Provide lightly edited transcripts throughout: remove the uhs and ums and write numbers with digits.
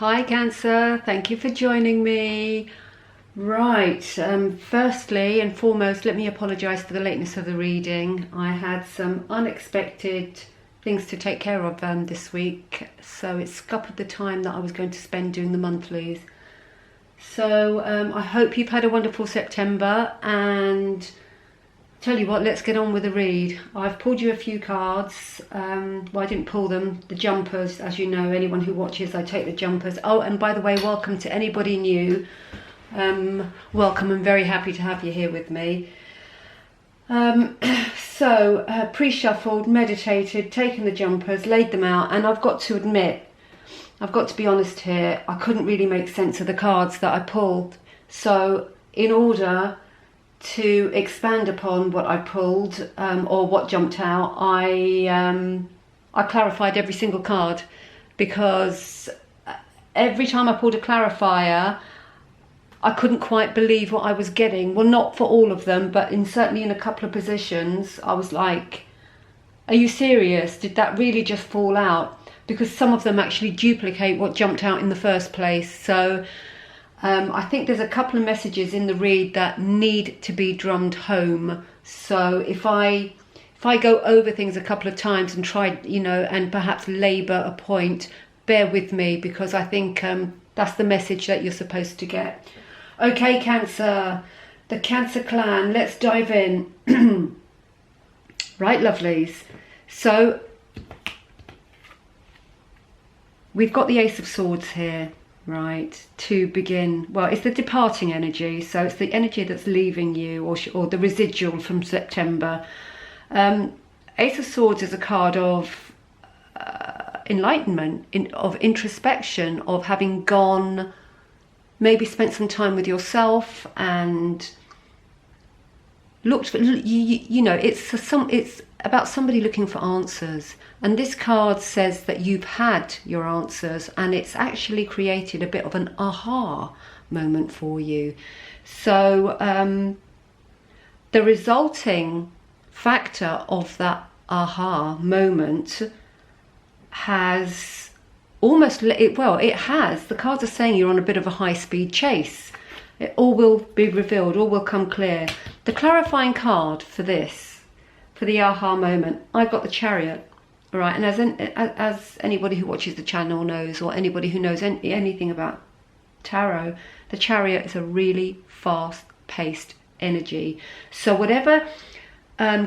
Hi Cancer, thank you for joining me. Right, firstly and foremost, let me apologise for the lateness of the reading. I had some unexpected things to take care of this week, so it scuppered the time that I was going to spend doing the monthlies. So I hope you've had a wonderful September, and tell you what, let's get on with the read. I've pulled you a few cards. Well, I didn't pull them, the jumpers, as you know, anyone who watches, I take the jumpers. Oh, and by the way, welcome to anybody new. Welcome, I'm very happy to have you here with me. Pre-shuffled, meditated, taken the jumpers, laid them out, and I've got to admit, I've got to be honest here, I couldn't really make sense of the cards that I pulled. So in order to expand upon what I pulled or what jumped out, I clarified every single card, because every time I pulled a clarifier I couldn't quite believe what I was getting. Well, not for all of them, but certainly in a couple of positions I was like, are you serious? Did that really just fall out? Because some of them actually duplicate what jumped out in the first place. So I think there's a couple of messages in the read that need to be drummed home. So if I go over things a couple of times and try, and perhaps labour a point, bear with me, because I think that's the message that you're supposed to get. Okay, Cancer, the Cancer clan, let's dive in. Right, lovelies. So we've got the Ace of Swords here. Right, to begin, well, it's the departing energy, so it's the energy that's leaving you, or the residual from September. Ace of Swords is a card of enlightenment, of introspection, of having gone, maybe spent some time with yourself and looked for, it's about somebody looking for answers. And this card says that you've had your answers, and it's actually created a bit of an aha moment for you. So the resulting factor of that aha moment has almost, it has, the cards are saying you're on a bit of a high-speed chase. It all will be revealed, all will come clear. The clarifying card for this, for the aha moment, I've got the Chariot. Right, and as anybody who watches the channel knows, or anybody who knows anything about tarot, the Chariot is a really fast-paced energy. So whatever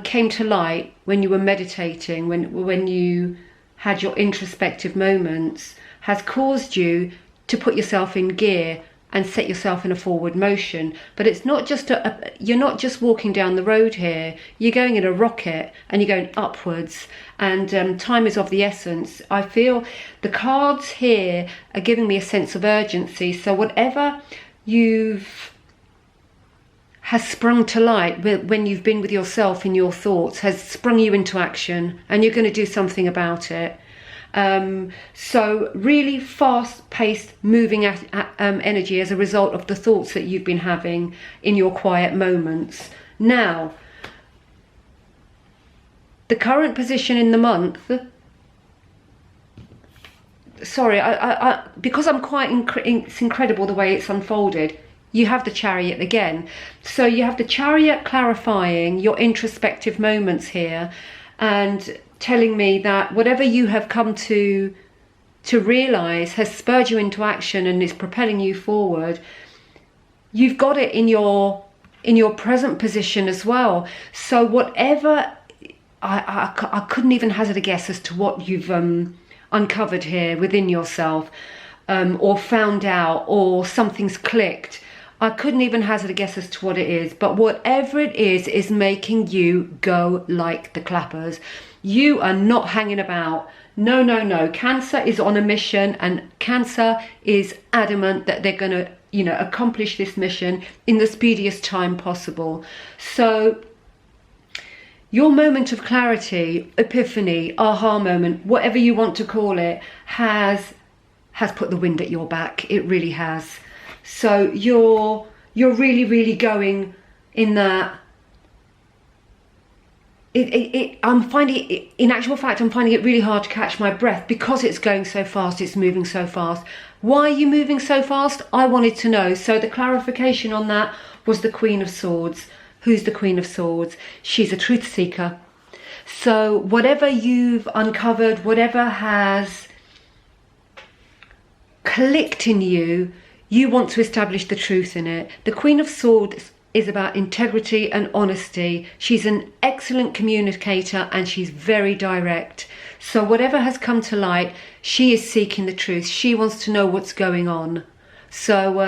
came to light when you were meditating, when you had your introspective moments, has caused you to put yourself in gear and set yourself in a forward motion. But it's not just you're not just walking down the road here, you're going in a rocket and you're going upwards, and time is of the essence. I feel the cards here are giving me a sense of urgency. So whatever has sprung to light when you've been with yourself in your thoughts has sprung you into action, and you're going to do something about it. So really fast-paced, moving energy as a result of the thoughts that you've been having in your quiet moments. Now, the current position in the month, sorry, because I'm quite, it's incredible the way it's unfolded. You have the Chariot again. So you have the Chariot clarifying your introspective moments here, and telling me that whatever you have come to realise has spurred you into action and is propelling you forward. You've got it in your present position as well. So whatever, I couldn't even hazard a guess as to what you've uncovered here within yourself, or found out, or something's clicked. I couldn't even hazard a guess as to what it is, but whatever it is making you go like the clappers. You are not hanging about. No, no, no. Cancer is on a mission, and Cancer is adamant that they're going to, accomplish this mission in the speediest time possible. So your moment of clarity, epiphany, aha moment, whatever you want to call it, has put the wind at your back. It really has. So you're really, really going in that I'm finding it, in actual fact, I'm finding it really hard to catch my breath because it's going so fast, it's moving so fast. Why are you moving so fast? I wanted to know. So the clarification on that was the Queen of Swords. Who's the Queen of Swords? She's a truth seeker. So whatever you've uncovered, whatever has clicked in you, you want to establish the truth in it. The Queen of Swords is about integrity and honesty. She's an excellent communicator and she's very direct. So whatever has come to light, she is seeking the truth. She wants to know what's going on. So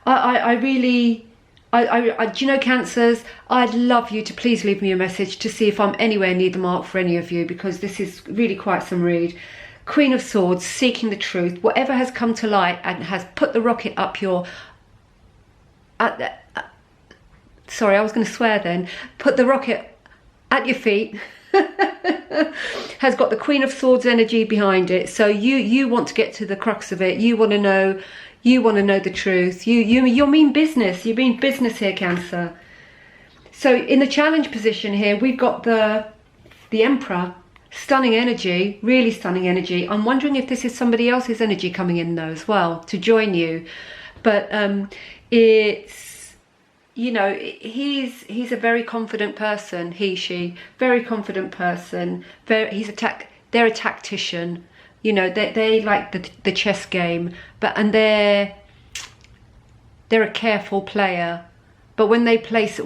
I really, do you know, Cancers, I'd love you to please leave me a message to see if I'm anywhere near the mark for any of you, because this is really quite some read. Queen of Swords, seeking the truth. Whatever has come to light and has put the rocket up your... sorry, I was going to swear then. Put the rocket at your feet. Has got the Queen of Swords energy behind it. So you want to get to the crux of it. You want to know the truth. You mean business. You mean business here, Cancer. So in the challenge position here, we've got the Emperor. Stunning energy, really stunning energy. I'm wondering if this is somebody else's energy coming in though as well to join you. But it's, you know, he's a very confident person. She, very confident person. They're a tactician. You know, they like the chess game, and they're a careful player. But when they place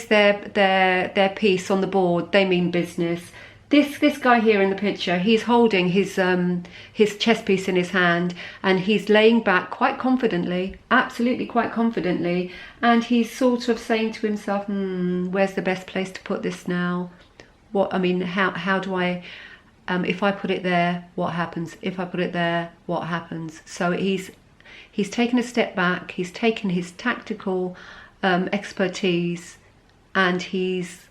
their piece on the board, they mean business. This guy here in the picture, he's holding his chess piece in his hand, and he's laying back quite confidently, absolutely quite confidently, and he's sort of saying to himself, where's the best place to put this now? How do I, if I put it there, what happens? If I put it there, what happens? So he's taken a step back, he's taken his tactical expertise, and he's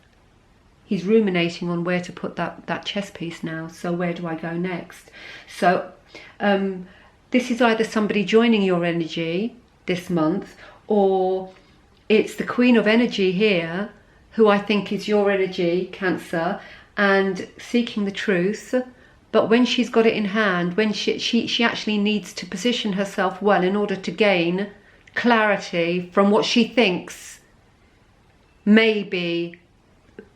ruminating on where to put that chess piece now. So where do I go next? So this is either somebody joining your energy this month, or it's the Queen of Energy here, who I think is your energy, Cancer, and seeking the truth. But when she's got it in hand, when she actually needs to position herself well in order to gain clarity from what she thinks maybe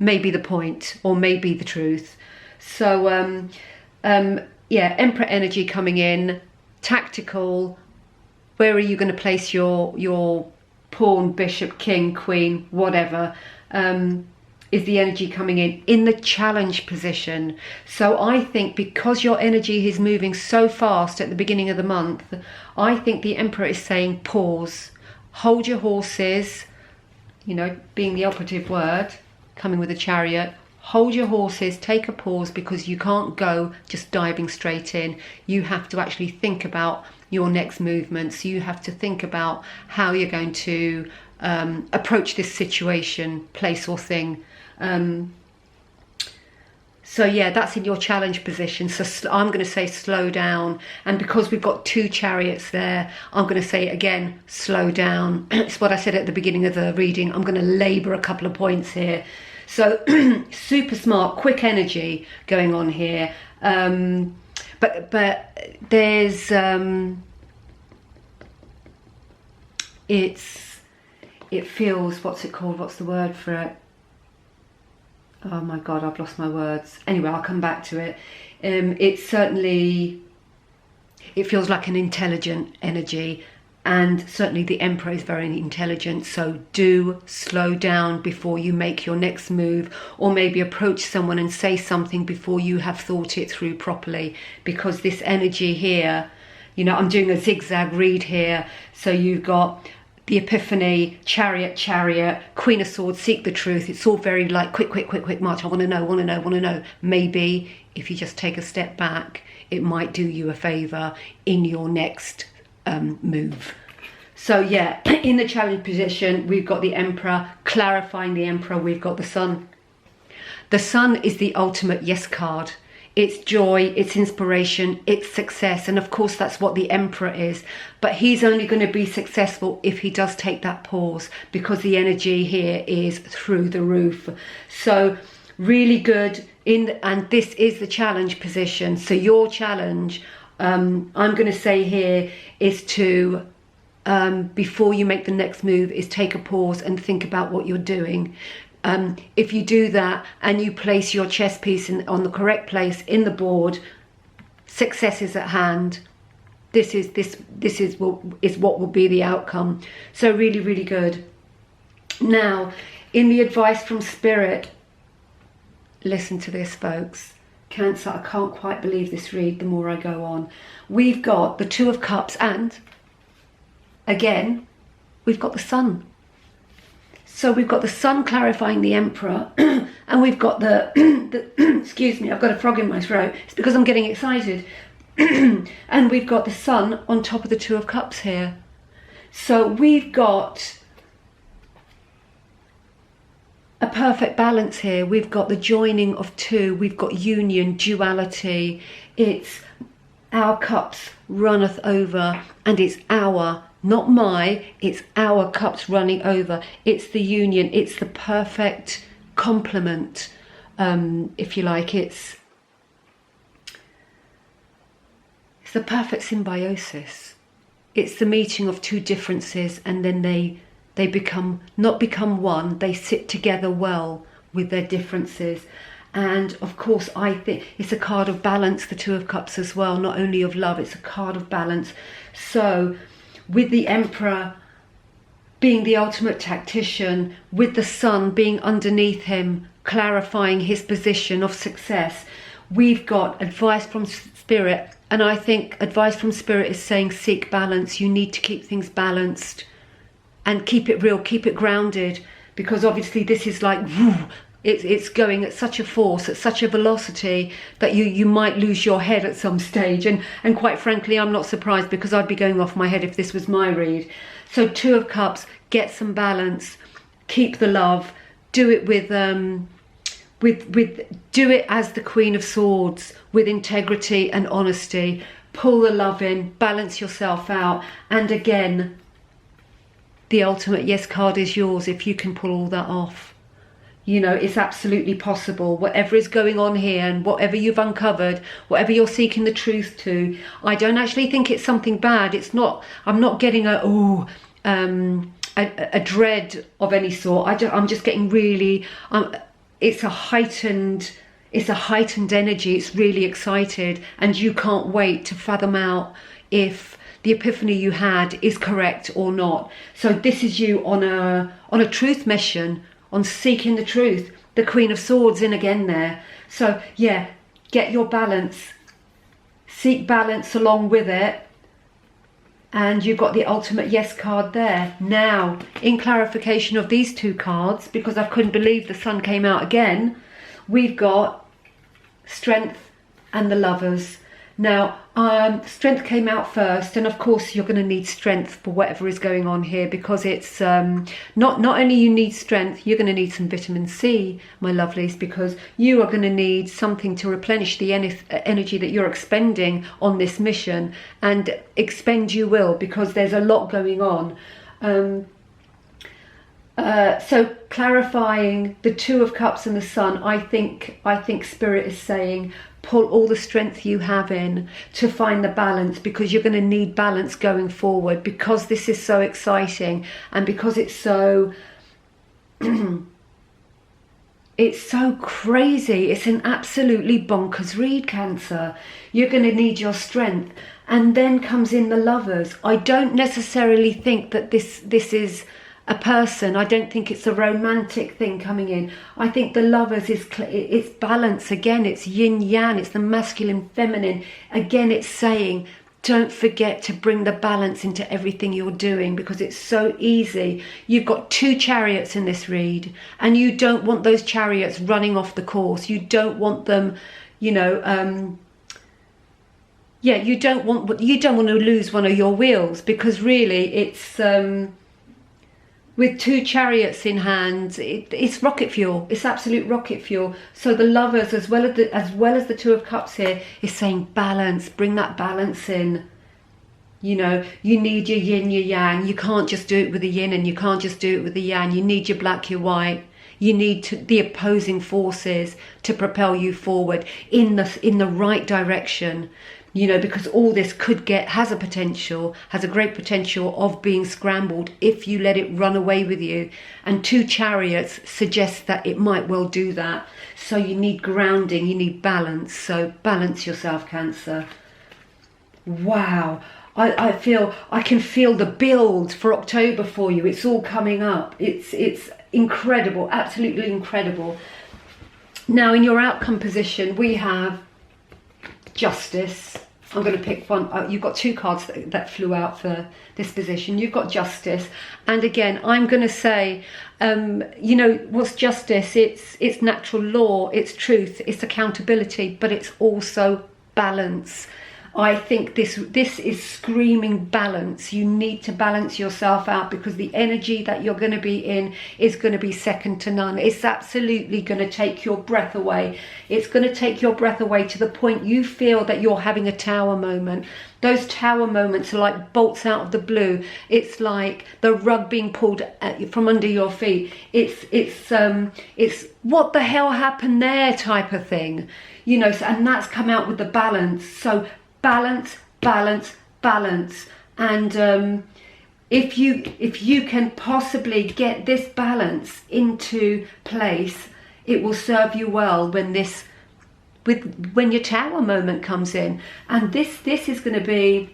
the point, or maybe the truth. So yeah, Emperor energy coming in, tactical. Where are you going to place your pawn, bishop, king, queen, whatever, is the energy coming in the challenge position. So I think because your energy is moving so fast at the beginning of the month, I think the Emperor is saying pause, hold your horses, you know, being the operative word, coming with a Chariot. Hold your horses, take a pause, because you can't go just diving straight in. You have to actually think about your next movements. You have to think about how you're going to approach this situation, place or thing. So yeah, that's in your challenge position. So I'm going to say slow down. And because we've got two Chariots there, I'm going to say it again, slow down. It's what I said at the beginning of the reading. I'm going to labour a couple of points here. So super smart, quick energy going on here. But there's it feels, what's it called? What's the word for it? Oh my God, I've lost my words. Anyway, I'll come back to it. It feels like an intelligent energy, and certainly the Emperor is very intelligent. So do slow down before you make your next move, or maybe approach someone and say something before you have thought it through properly, because this energy here, you know, I'm doing a zigzag read here. So you've got the Epiphany, Chariot, Queen of Swords, seek the truth. It's all very like quick march. I want to know. Maybe if you just take a step back, it might do you a favour in your next move. So yeah, in the challenge position, we've got the Emperor. Clarifying the Emperor, we've got the Sun. The Sun is the ultimate yes card. It's joy, it's inspiration, it's success. And of course, that's what the Emperor is. But he's only going to be successful if he does take that pause, because the energy here is through the roof. So really good and this is the challenge position. So your challenge, I'm going to say here, is to before you make the next move, is take a pause and think about what you're doing. If you do that and you place your chess piece on the correct place in the board, success is at hand. This is what will be the outcome. So really, really good. Now, in the advice from Spirit, listen to this, folks. Cancer, I can't quite believe this read the more I go on. We've got the Two of Cups and, again, we've got the Sun. So we've got the Sun clarifying the Emperor, and we've got the excuse me, I've got a frog in my throat. It's because I'm getting excited. And we've got the Sun on top of the Two of Cups here. So we've got a perfect balance here. We've got the joining of two. We've got union, duality. It's our cups runneth over, and it's our, not my, it's our cups running over. It's the union. It's the perfect complement, if you like. It's the perfect symbiosis. It's the meeting of two differences, and then they not become one, they sit together well with their differences. And of course, I think it's a card of balance, the Two of Cups as well, not only of love, it's a card of balance. So with the Emperor being the ultimate tactician, with the Sun being underneath him, clarifying his position of success, we've got advice from Spirit. And I think advice from Spirit is saying seek balance. You need to keep things balanced and keep it real, keep it grounded, because obviously this is like, whoo, it's going at such a force, at such a velocity that you might lose your head at some stage. And quite frankly, I'm not surprised, because I'd be going off my head if this was my read. So Two of Cups, get some balance, keep the love, do it do it as the Queen of Swords, with integrity and honesty. Pull the love in, balance yourself out, and again, the ultimate yes card is yours if you can pull all that off. You know, it's absolutely possible. Whatever is going on here and whatever you've uncovered, whatever you're seeking the truth to, I don't actually think it's something bad. It's not, I'm not getting a dread of any sort. I'm just getting really, it's a heightened energy. It's really excited, and you can't wait to fathom out if the epiphany you had is correct or not. So this is you on a truth mission, on seeking the truth. The Queen of Swords in again there. So yeah, get your balance, seek balance along with it, and you've got the ultimate yes card there. Now, in clarification of these two cards, because I couldn't believe the Sun came out again, we've got Strength and the Lovers. Now, Strength came out first, and of course you're going to need strength for whatever is going on here, because it's not only you need strength, you're going to need some vitamin C, my lovelies, because you are going to need something to replenish the energy that you're expending on this mission, and expend you will, because there's a lot going on. So clarifying the Two of Cups and the Sun, I think Spirit is saying pull all the strength you have in to find the balance, because you're going to need balance going forward, because this is so exciting, and because it's so it's so crazy. It's an absolutely bonkers read, Cancer. You're going to need your strength. And then comes in the Lovers. I don't necessarily think that this is a person. I don't think it's a romantic thing coming in. I think the Lovers it's balance again. It's yin yang. It's the masculine feminine. Again, it's saying don't forget to bring the balance into everything you're doing, because it's so easy. You've got two Chariots in this read, and you don't want those Chariots running off the course. You don't want them, you don't want to lose one of your wheels, because really it's with two Chariots in hand, it's rocket fuel. It's absolute rocket fuel. So the Lovers, as well as the Two of Cups here, is saying balance. Bring that balance in. You know, you need your yin, your yang. You can't just do it with the yin, and you can't just do it with the yang. You need your black, your white. You need the opposing forces to propel you forward in the right direction. You know, because all this has a great potential of being scrambled if you let it run away with you. And 2 chariots suggest that it might well do that. So you need grounding, you need balance. So balance yourself, Cancer. Wow. I can feel the build for October for you. It's all coming up. It's incredible, absolutely incredible. Now in your outcome position, we have Justice. I'm going to pick one. You've got 2 cards that flew out for this position. You've got Justice. And again, I'm going to say, you know, what's justice? It's natural law, it's truth, it's accountability, but it's also balance. I think this is screaming balance. You need to balance yourself out, because the energy that you're going to be in is going to be second to none. It's absolutely going to take your breath away. It's going to take your breath away to the point you feel that you're having a tower moment. Those tower moments are like bolts out of the blue. It's like the rug being pulled from under your feet. It's what the hell happened there type of thing, you know. And that's come out with the balance. So balance, balance, balance. And if you can possibly get this balance into place, it will serve you well when your tower moment comes in. And this is going to be,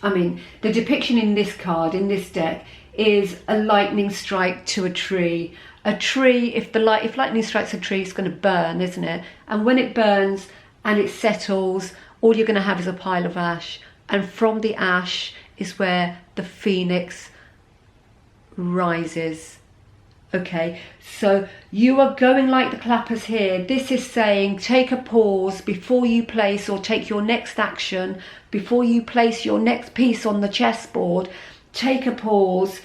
I mean, the depiction in this card, in this deck, is a lightning strike to a tree. A tree, if lightning strikes a tree, it's going to burn, isn't it? And when it burns and it settles, all you're going to have is a pile of ash. And from the ash is where the phoenix rises. Okay, so you are going like the clappers here. This is saying take a pause before you place, or take your next action, before you place your next piece on the chessboard. Take a pause.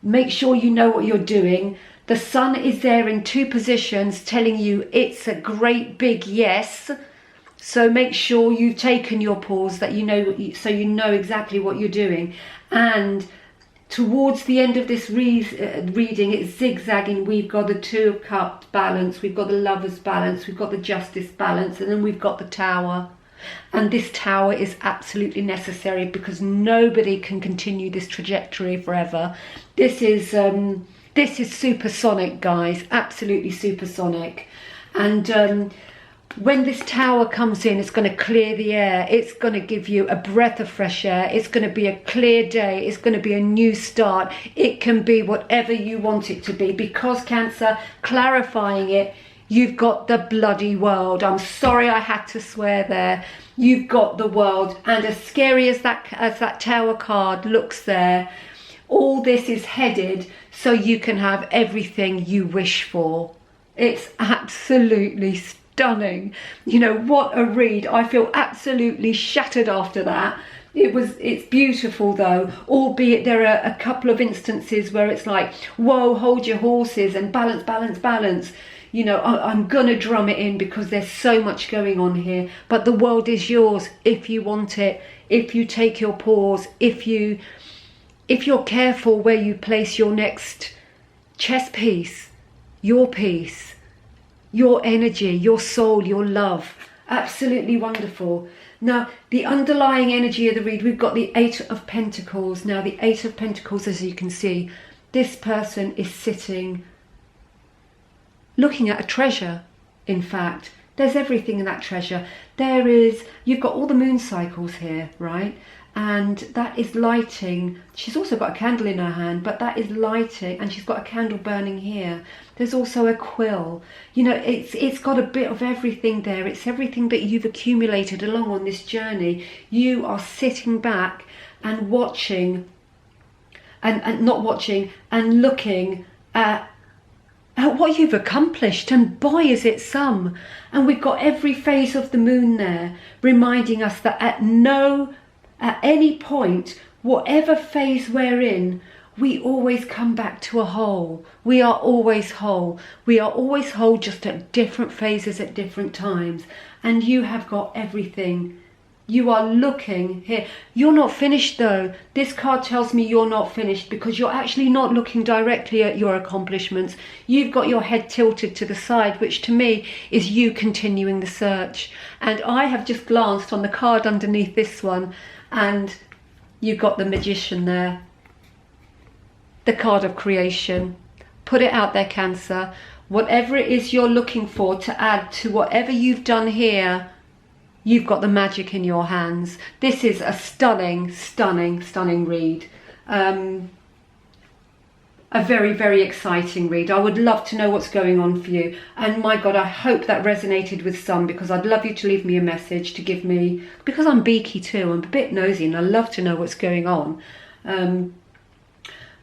Make sure you know what you're doing. The sun is there in 2 positions telling you it's a great big yes. So make sure you've taken your pause, that you know, so you know exactly what you're doing. And towards the end of this reading, it's zigzagging. We've got the 2 of Cups balance, we've got the Lovers balance, we've got the Justice balance, and then we've got the Tower. And this Tower is absolutely necessary, because nobody can continue this trajectory forever. This is supersonic, guys, absolutely supersonic. And when this tower comes in, it's going to clear the air. It's going to give you a breath of fresh air. It's going to be a clear day. It's going to be a new start. It can be whatever you want it to be, because Cancer, clarifying it, you've got the bloody world. I'm sorry I had to swear there. You've got the world. And as scary as that tower card looks there, all this is headed so you can have everything you wish for. It's absolutely stunning. You know, what a read. I feel absolutely shattered after that. It's beautiful though, albeit there are a couple of instances where it's like, whoa, hold your horses and balance, balance, balance. You know, I'm gonna drum it in because there's so much going on here. But the world is yours if you want it, if you take your pause, if you're careful where you place your next chess piece, your piece, your energy, your soul, your love. Absolutely wonderful. Now, the underlying energy of the read, we've got the 8 of Pentacles. Now, the 8 of Pentacles, as you can see, this person is sitting, looking at a treasure, in fact. There's everything in that treasure. You've got all the moon cycles here, right? And that is lighting. She's also got a candle in her hand, but that is lighting, and she's got a candle burning here. There's also a quill. You know, it's got a bit of everything there. It's everything that you've accumulated along on this journey. You are sitting back and watching, and not watching, and looking at what you've accomplished, and boy is it some. And we've got every phase of the moon there, reminding us that at any point, whatever phase we're in, we always come back to a whole. We are always whole. We are always whole, just at different phases at different times. And you have got everything You are looking here. You're not finished though. This card tells me you're not finished because you're actually not looking directly at your accomplishments. You've got your head tilted to the side, which to me is you continuing the search. And I have just glanced on the card underneath this one, and you've got the Magician there. The card of creation. Put it out there, Cancer. Whatever it is you're looking for to add to whatever you've done here, you've got the magic in your hands. This is a stunning, stunning, stunning read. A very, very exciting read. I would love to know what's going on for you. And my God, I hope that resonated with some, because I'd love you to leave me a message to give me, because I'm beaky too, I'm a bit nosy and I love to know what's going on.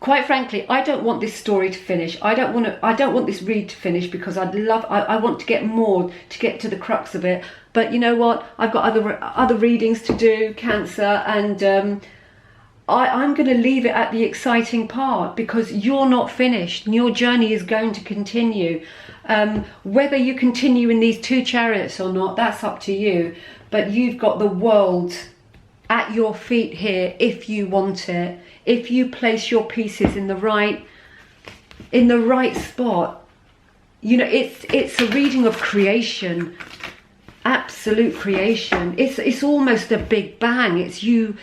Quite frankly, I don't want this story to finish. I don't want this read to finish, because I want to get more, to get to the crux of it. But you know what? I've got other readings to do, Cancer, and I'm going to leave it at the exciting part, because you're not finished and your journey is going to continue. Whether you continue in these 2 chariots or not, that's up to you. But you've got the world at your feet here if you want it. If you place your pieces in the right spot. You know, it's a reading of creation, absolute creation. It's almost a big bang. It's you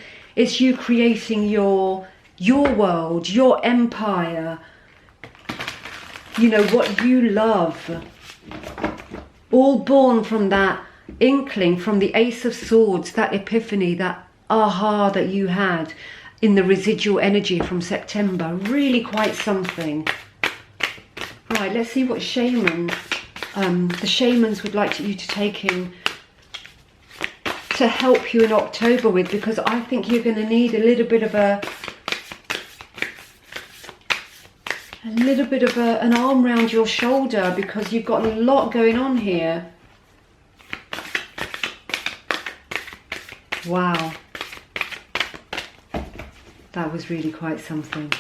creating your world, your empire. You know, what you love. All born from that inkling, from the Ace of Swords, that epiphany, that aha that you had in the residual energy from September. Really quite something. Right, let's see what Shaman, the Shamans would like you to take in to help you in October with, because I think you're going to need a little bit of an arm round your shoulder, because you've got a lot going on here. Wow. That was really quite something.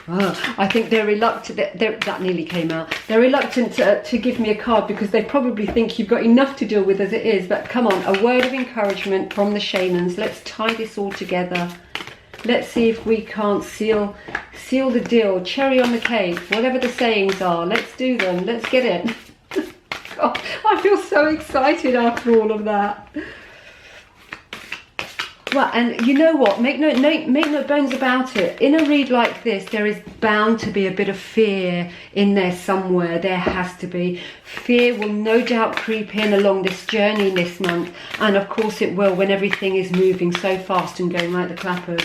Oh, I think they're reluctant, that nearly came out. They're reluctant to give me a card, because they probably think you've got enough to deal with as it is. But come on, a word of encouragement from the Shamans. Let's tie this all together. Let's see if we can't seal the deal. Cherry on the cake, whatever the sayings are. Let's do them. Let's get it. God, I feel so excited after all of that. Well, and you know what? Make no bones about it. In a read like this, there is bound to be a bit of fear in there somewhere. There has to be. Fear will no doubt creep in along this journey this month. And of course it will, when everything is moving so fast and going like the clappers.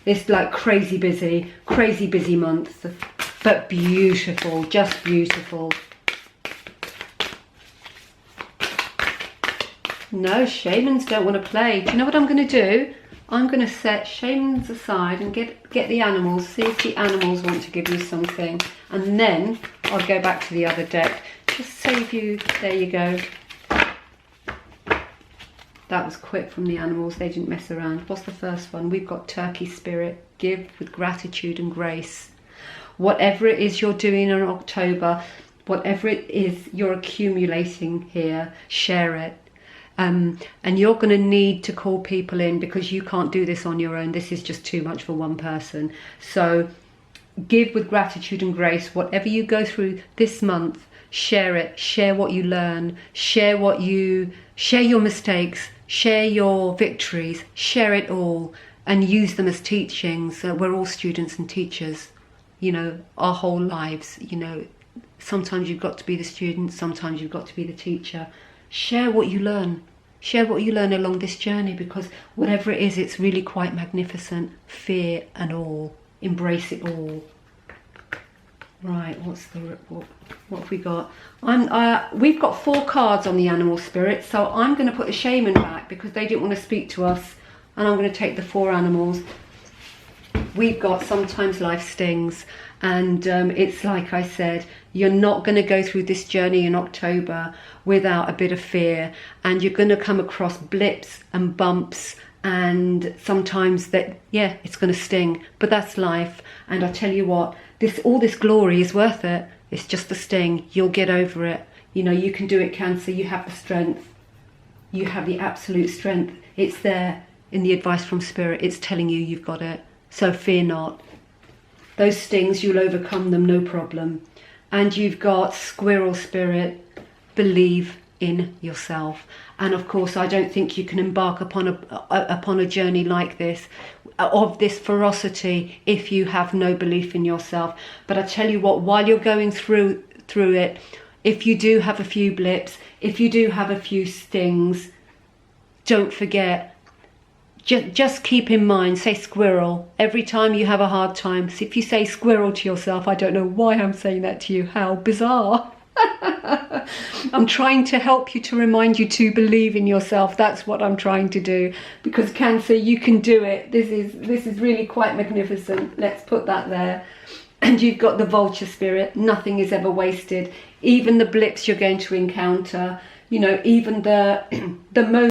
It's like crazy busy month. But beautiful, just beautiful. No, Shamans don't want to play. Do you know what I'm going to do? I'm going to set Shamans aside and get the animals, see if the animals want to give you something. And then I'll go back to the other deck. Just save you. There you go. That was quick from the animals. They didn't mess around. What's the first one? We've got Turkey Spirit. Give with gratitude and grace. Whatever it is you're doing in October, whatever it is you're accumulating here, share it. And you're going to need to call people in, because you can't do this on your own. This is just too much for one person. So give with gratitude and grace. Whatever you go through this month, share it. Share what you learn. Share your mistakes. Share your victories. Share it all and use them as teachings. We're all students and teachers, you know, our whole lives. You know, sometimes you've got to be the student. Sometimes you've got to be the teacher. Share what you learn. Share what you learn along this journey, because whatever it is, it's really quite magnificent. Fear and all. Embrace it all. Right, what have we got? We've got 4 cards on the animal spirit, so I'm going to put the Shaman back because they didn't want to speak to us, and I'm going to take the 4 animals. We've got sometimes life stings, and it's like I said, you're not going to go through this journey in October without a bit of fear, and you're going to come across blips and bumps, and sometimes that, yeah, it's going to sting, but that's life. And I tell you what, all this glory is worth it. It's just the sting. You'll get over it. You know, you can do it, Cancer. You have the strength. You have the absolute strength. It's there in the advice from Spirit. It's telling you you've got it. So fear not. Those stings, you'll overcome them, no problem. And you've got Squirrel Spirit. Believe in yourself. And of course, I don't think you can embark upon a journey like this, of this ferocity, if you have no belief in yourself. But I tell you what, while you're going through it, if you do have a few blips, if you do have a few stings, don't forget, just keep in mind, say squirrel every time you have a hard time. So if you say squirrel to yourself, I don't know why I'm saying that to you, how bizarre. I'm trying to help you, to remind you to believe in yourself. That's what I'm trying to do, because Cancer, you can do it. This is really quite magnificent. Let's put that there. And you've got the Vulture Spirit. Nothing is ever wasted. Even the blips you're going to encounter, you know, even the most